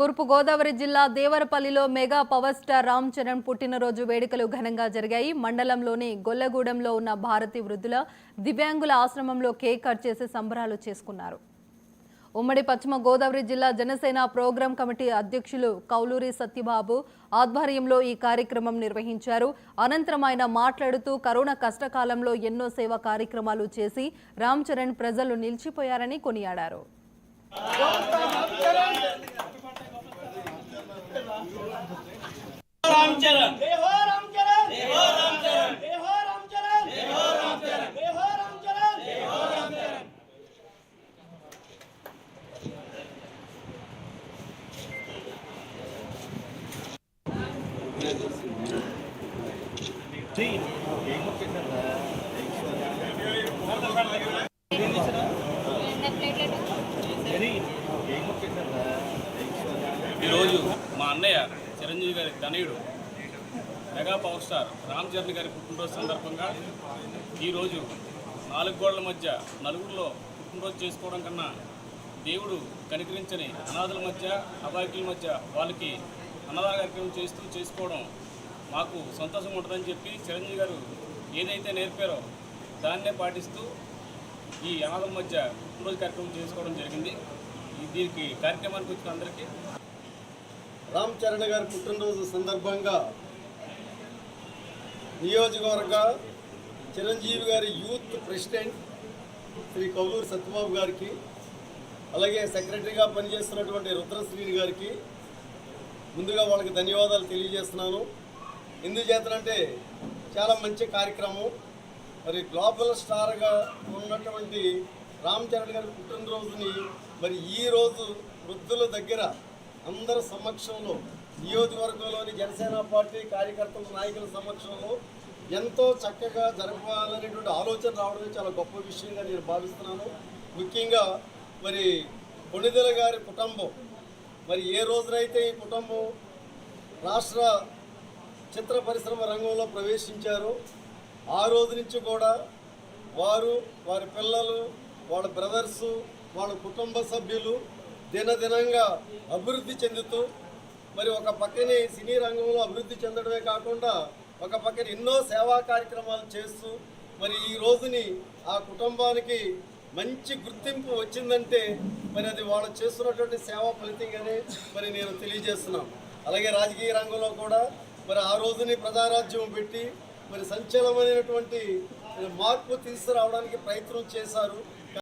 తూర్పు గోదావరి జిల్లా దేవరపల్లిలో mega power star Ram Charan పుట్టినరోజు వేడుకలు ఘనంగా జరిగాయి. మండలంలోని గొల్లగూడెంలో ఉన్న భారతీ వృద్ధుల దివ్యాంగుల ఆశ్రమంలో కేక్ కట్ చేసి సంబరాలు చేసుకున్నారు. ఉమ్మడి పశ్చిమ గోదావరి జిల్లా జనసేన ప్రోగ్రాం కమిటీ అధ్యక్షులు కౌలూరి సత్యబాబు ఆధ్వర్యంలో ఈ కార్యక్రమం నిర్వహించారు. అనంతరం ఆయన మాట్లాడుతూ కరోనా కష్టకాలంలో ఎన్నో సేవా కార్యక్రమాలు చేసి రామ్ చరణ్ ప్రజలు నిలిచిపోయారని కొనియాడారు. राम चरण जय हो राम चरण जय हो राम चरण जय हो राम चरण जय हो राम चरण जय हो राम चरण जय हो राम चरण जी ఈరోజు మా అన్నయ్య చిరంజీవి గారి తనయుడు mega power star Ram Charan గారి పుట్టినరోజు సందర్భంగా ఈరోజు 4 గోడల మధ్య నలుగురిలో పుట్టినరోజు చేసుకోవడం కన్నా దేవుడు కనికరించని అనాథుల మధ్య అబాయకుల మధ్య వాళ్ళకి అన్నదాన కార్యక్రమం చేసుకోవడం మాకు సంతోషం ఉంటుందని చెప్పి చిరంజీవి గారు ఏదైతే నేర్పారో దాన్నే పాటిస్తూ ఈ అనాథుల మధ్య పుట్టినరోజు కార్యక్రమం చేసుకోవడం జరిగింది. దీనికి కార్యక్రమానికి వచ్చిన అందరికీ రామ్ చరణ్ గారి పుట్టినరోజు సందర్భంగా నియోజకవర్గ చిరంజీవి గారి యూత్ ప్రెసిడెంట్ శ్రీ కౌలూరి సత్యబాబు గారికి, అలాగే సెక్రటరీగా పనిచేస్తున్నటువంటి రుద్రశ్రీని గారికి ముందుగా వాళ్ళకి ధన్యవాదాలు తెలియజేస్తున్నాను. ఎందుచేతనంటే చాలా మంచి కార్యక్రమం. మరి గ్లోబల్ స్టార్గా ఉన్నటువంటి రామ్ చరణ్ గారి పుట్టినరోజుని మరి ఈరోజు వృద్ధుల దగ్గర అందరి సమక్షంలో నియోజకవర్గంలోని జనసేన పార్టీ కార్యకర్తల నాయకుల సమక్షంలో ఎంతో చక్కగా జరపాలనేటువంటి ఆలోచన రావడమే చాలా గొప్ప విషయంగా నేను భావిస్తున్నాను. ముఖ్యంగా మరి కొణిదెల గారి కుటుంబం మరి ఏ రోజునైతే ఈ కుటుంబం రాష్ట్ర చిత్ర పరిశ్రమ రంగంలో ప్రవేశించారో ఆ రోజు నుంచి కూడా వారు, వారి పిల్లలు, వాళ్ళ బ్రదర్సు, వాళ్ళ కుటుంబ సభ్యులు దినదినంగా అభివృద్ధి చెందుతూ మరి ఒక పక్కనే సినీ రంగంలో అభివృద్ధి చెందడమే కాకుండా ఒక పక్కన ఎన్నో సేవా కార్యక్రమాలు చేస్తూ మరి ఈ రోజుని ఆ కుటుంబానికి మంచి గుర్తింపు వచ్చిందంటే మరి అది వాళ్ళు చేస్తున్నటువంటి సేవా ఫలితంగానే మరి నేను తెలియజేస్తున్నాను. అలాగే రాజకీయ రంగంలో కూడా మరి ఆ రోజుని ప్రజారాజ్యం పెట్టి మరి సంచలనమైనటువంటి మార్పు తీసుకురావడానికి ప్రయత్నం చేశారు.